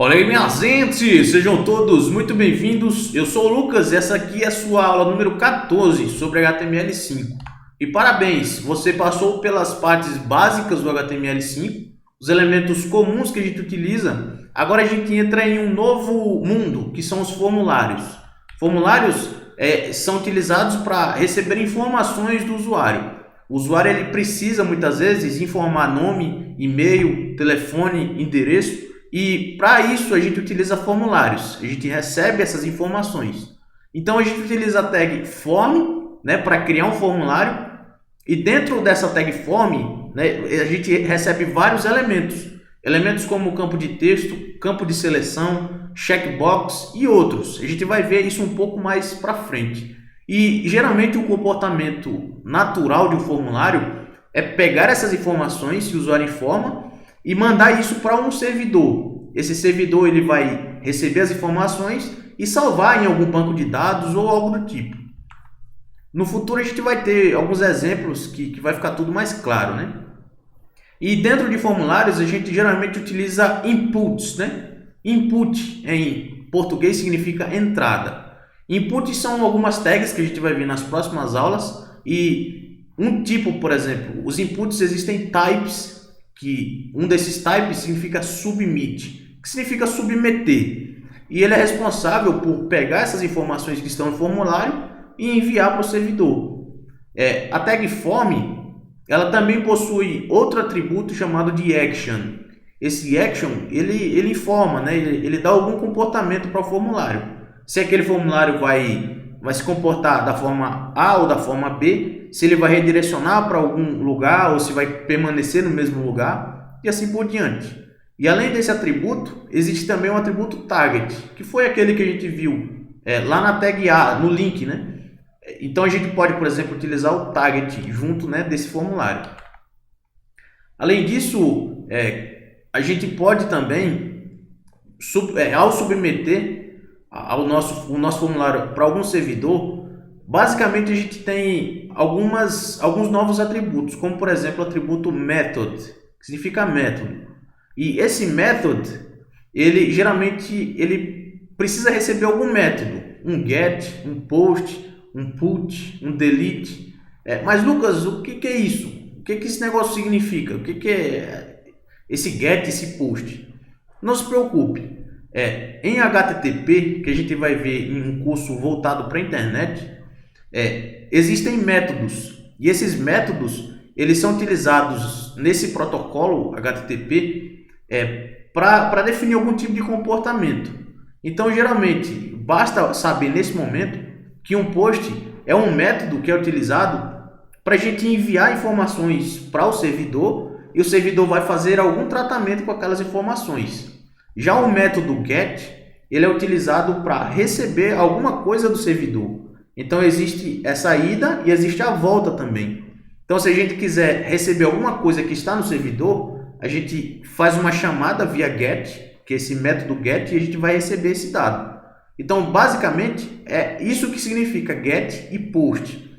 Olha aí, minha gente, sejam todos muito bem-vindos. Eu sou o Lucas e essa aqui é a sua aula número 14 sobre HTML5. E parabéns, você passou pelas partes básicas do HTML5, os elementos comuns que a gente utiliza. Agora a gente entra em um novo mundo, que são os formulários. Formulários são utilizados para receber informações do usuário. O usuário ele precisa muitas vezes informar nome, e-mail, telefone, endereço. E para isso a gente utiliza formulários, a gente recebe essas informações. Então a gente utiliza a tag form, né, para criar um formulário, e dentro dessa tag form, né, a gente recebe vários elementos. Elementos como campo de texto, campo de seleção, checkbox e outros. A gente vai ver isso um pouco mais para frente. E geralmente o comportamento natural de um formulário é pegar essas informações que o usuário informa e mandar isso para um servidor. Esse servidor ele vai receber as informações e salvar em algum banco de dados ou algo do tipo. No futuro a gente vai ter alguns exemplos que vai ficar tudo mais claro, né? E dentro de formulários a gente geralmente utiliza inputs, né? Input em português significa entrada. Inputs são algumas tags que a gente vai ver nas próximas aulas e um tipo, por exemplo, os inputs existem types, que um desses types significa submit, que significa submeter. E ele é responsável por pegar essas informações que estão no formulário e enviar para o servidor. A tag form, ela também possui outro atributo chamado de action. Esse action, ele informa, né? ele dá algum comportamento para o formulário. Se aquele formulário vai se comportar da forma A ou da forma B, se ele vai redirecionar para algum lugar ou se vai permanecer no mesmo lugar e assim por diante. E além desse atributo, existe também um atributo target, que foi aquele que a gente viu lá na tag A, no link, né? Então a gente pode, por exemplo, utilizar o target junto, né, desse formulário. Além disso, a gente pode também, ao submeter o nosso formulário para algum servidor, basicamente a gente tem alguns novos atributos, como por exemplo o atributo method, que significa método. E esse method, ele geralmente precisa receber algum método, um get, um post, um put, um delete. Mas Lucas, o que é isso? O que esse negócio significa? O que é esse get, esse post? Não se preocupe. Em HTTP, que a gente vai ver em um curso voltado para a internet, existem métodos, e esses métodos eles são utilizados nesse protocolo HTTP para definir algum tipo de comportamento. Então, geralmente, basta saber nesse momento que um post é um método que é utilizado para a gente enviar informações para o servidor, e o servidor vai fazer algum tratamento com aquelas informações. Já o método get, ele é utilizado para receber alguma coisa do servidor. Então existe essa ida e existe a volta também. Então se a gente quiser receber alguma coisa que está no servidor, a gente faz uma chamada via get, que é esse método get, e a gente vai receber esse dado. Então basicamente é isso que significa get e post.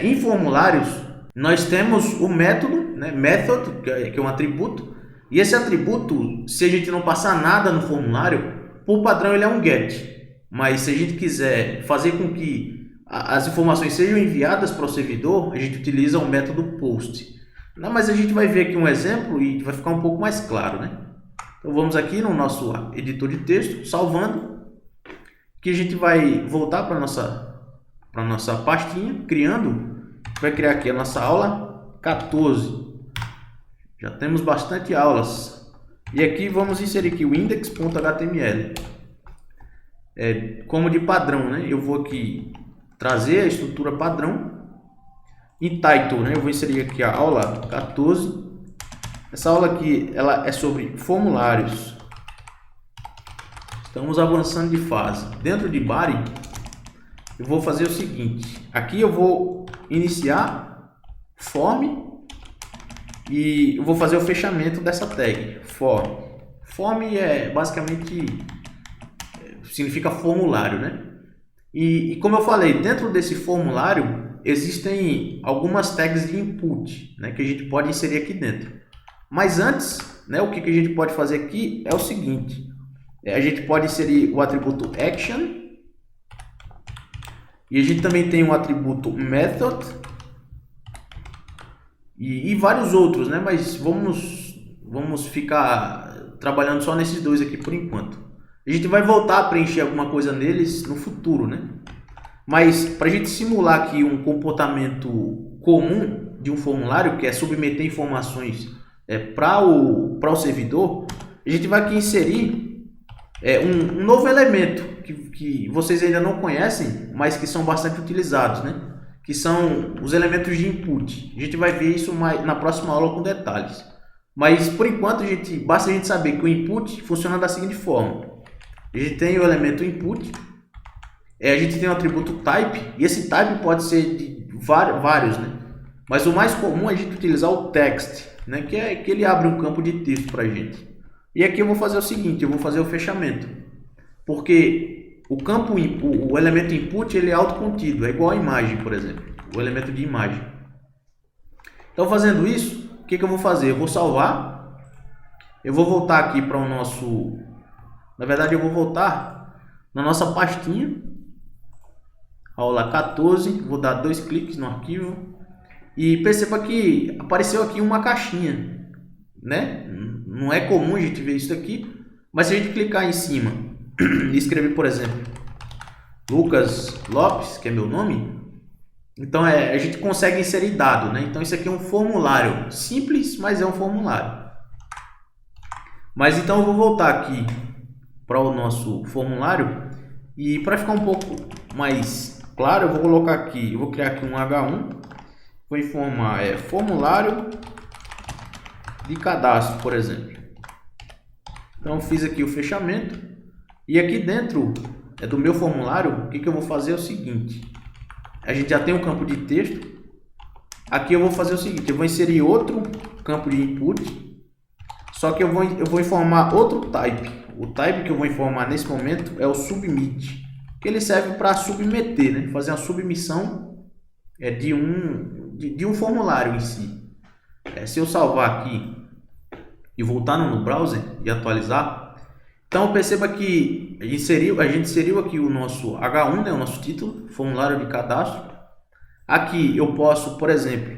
Em formulários nós temos o método, né, method, que é um atributo. E esse atributo, se a gente não passar nada no formulário, por padrão ele é um get. Mas se a gente quiser fazer com que as informações sejam enviadas para o servidor, a gente utiliza o método post. Mas a gente vai ver aqui um exemplo e vai ficar um pouco mais claro, né? Então vamos aqui no nosso editor de texto, salvando, que a gente vai voltar para a nossa pastinha, criando. Vai criar aqui a nossa aula 14. Já temos bastante aulas. E aqui vamos inserir aqui o index.html. Como de padrão, né? Eu vou aqui trazer a estrutura padrão. Em title, né? Eu vou inserir aqui a aula 14. Essa aula aqui ela é sobre formulários. Estamos avançando de fase. Dentro de body, eu vou fazer o seguinte. Aqui eu vou iniciar form. E eu vou fazer o fechamento dessa tag, form. Form basicamente significa formulário, né? E como eu falei, dentro desse formulário existem algumas tags de input, né, que a gente pode inserir aqui dentro. Mas antes, né, o que a gente pode fazer aqui é o seguinte. A gente pode inserir o atributo action. E a gente também tem o atributo method. E vários outros, né? Mas vamos ficar trabalhando só nesses dois aqui por enquanto. A gente vai voltar a preencher alguma coisa neles no futuro, né? Mas para a gente simular aqui um comportamento comum de um formulário, que é submeter informações para o servidor, a gente vai aqui inserir um novo elemento que vocês ainda não conhecem, mas que são bastante utilizados, né? Que são os elementos de input. A gente vai ver isso na próxima aula com detalhes. Mas por enquanto basta a gente saber que o input funciona da seguinte forma. A gente tem o elemento input, a gente tem o atributo type, e esse type pode ser de vários, né? Mas o mais comum é a gente utilizar o text, né? Que ele abre um campo de texto para a gente. E aqui eu vou fazer o seguinte, eu vou fazer o fechamento. Porque o elemento input ele é autocontido, é igual a imagem, por exemplo, o elemento de imagem. Então, fazendo isso, o que eu vou fazer? Eu vou salvar, eu vou voltar aqui para o nosso... Na verdade, eu vou voltar na nossa pastinha, aula 14, vou dar 2 cliques no arquivo e perceba que apareceu aqui uma caixinha, né? Não é comum a gente ver isso aqui, mas se a gente clicar em cima e escrever, por exemplo, Lucas Lopes, que é meu nome, então a gente consegue inserir dado, né? Então isso aqui é um formulário simples, mas é um formulário. Mas então eu vou voltar aqui para o nosso formulário e para ficar um pouco mais claro, eu vou colocar aqui, eu vou criar aqui um H1, vou informar formulário de cadastro, por exemplo. Então eu fiz aqui o fechamento e aqui dentro do meu formulário, o que eu vou fazer é o seguinte, a gente já tem um campo de texto, aqui eu vou fazer o seguinte, eu vou inserir outro campo de input, só que eu vou informar outro type. O type que eu vou informar nesse momento é o submit, que ele serve para submeter, né? Fazer uma submissão de um formulário em si. Se eu salvar aqui e voltar no browser e atualizar, então perceba que a gente inseriu aqui o nosso H1, né? O nosso título, formulário de cadastro. Aqui eu posso, por exemplo,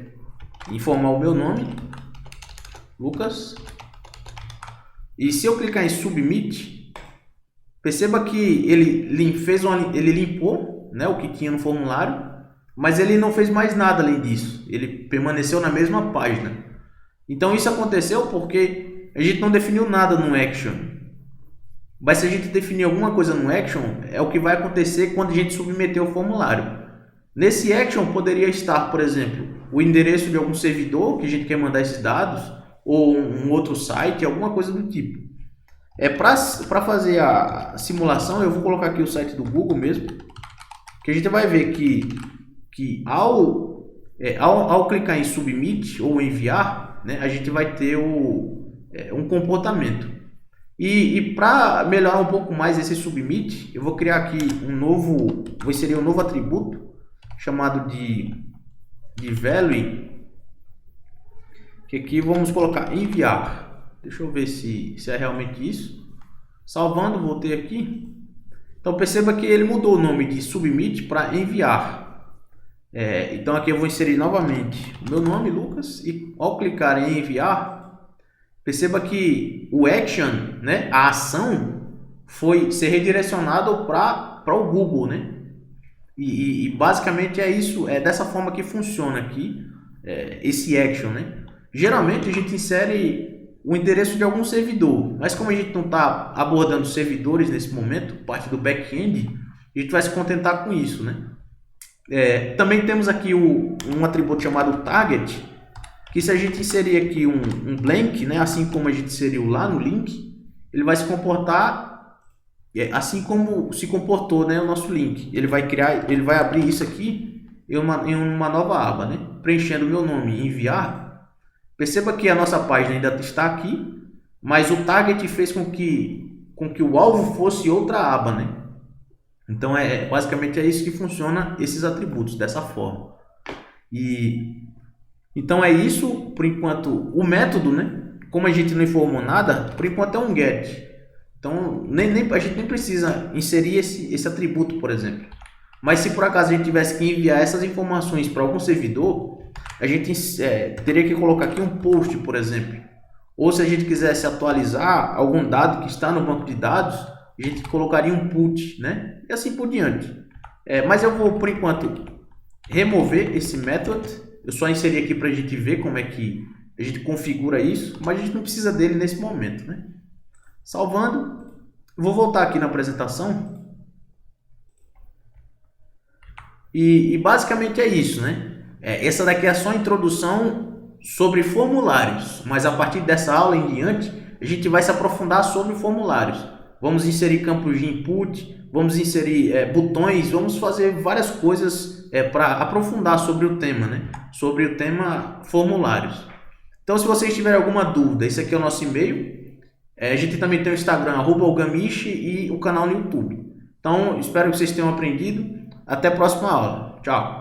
informar o meu nome, Lucas. E se eu clicar em Submit, perceba que ele limpou, né, o que tinha no formulário, mas ele não fez mais nada além disso. Ele permaneceu na mesma página. Então isso aconteceu porque a gente não definiu nada no Action. Mas se a gente definir alguma coisa no Action, é o que vai acontecer quando a gente submeter o formulário. Nesse Action poderia estar, por exemplo, o endereço de algum servidor que a gente quer mandar esses dados, ou um outro site, alguma coisa do tipo. Para fazer a simulação, eu vou colocar aqui o site do Google mesmo, que a gente vai ver que ao clicar em Submit ou Enviar, né, a gente vai ter um comportamento. E para melhorar um pouco mais esse Submit, eu vou criar aqui vou inserir um novo atributo chamado de value, que aqui vamos colocar enviar. Deixa eu ver se é realmente isso. Salvando, voltei aqui. Então perceba que ele mudou o nome de submit para enviar. Então aqui eu vou inserir novamente o meu nome, Lucas, e ao clicar em enviar, perceba que o action, né, a ação, foi ser redirecionado para o Google, né? E basicamente é isso, é dessa forma que funciona aqui esse action, né? Geralmente a gente insere o endereço de algum servidor, mas como a gente não está abordando servidores nesse momento, parte do back-end, a gente vai se contentar com isso, né? Também temos aqui um atributo chamado target, que se a gente inserir aqui um blank, né, assim como a gente inseriu lá no link, ele vai se comportar assim como se comportou, né, o nosso link. Ele vai abrir isso aqui em uma nova aba, né, preenchendo o meu nome, enviar. Perceba que a nossa página ainda está aqui, mas o target fez com que o alvo fosse outra aba, né? Então basicamente é isso que funciona esses atributos dessa forma. Então é isso por enquanto. O método, né? Como a gente não informou nada, por enquanto é um get. Então, a gente nem precisa inserir esse atributo, por exemplo. Mas se por acaso a gente tivesse que enviar essas informações para algum servidor, a gente teria que colocar aqui um post, por exemplo. Ou se a gente quisesse atualizar algum dado que está no banco de dados, a gente colocaria um put, né? E assim por diante. Mas eu vou, por enquanto, remover esse method. Eu só inseri aqui para a gente ver como é que a gente configura isso, mas a gente não precisa dele nesse momento, né? Salvando, vou voltar aqui na apresentação. E basicamente é isso, né? Essa daqui é só a introdução sobre formulários, mas a partir dessa aula em diante, a gente vai se aprofundar sobre formulários. Vamos inserir campos de input, vamos inserir botões, vamos fazer várias coisas para aprofundar sobre o tema, né? Sobre o tema formulários. Então, se vocês tiverem alguma dúvida, esse aqui é o nosso e-mail. A gente também tem o Instagram, @ogamishi, e o canal no YouTube. Então, espero que vocês tenham aprendido. Até a próxima aula. Tchau!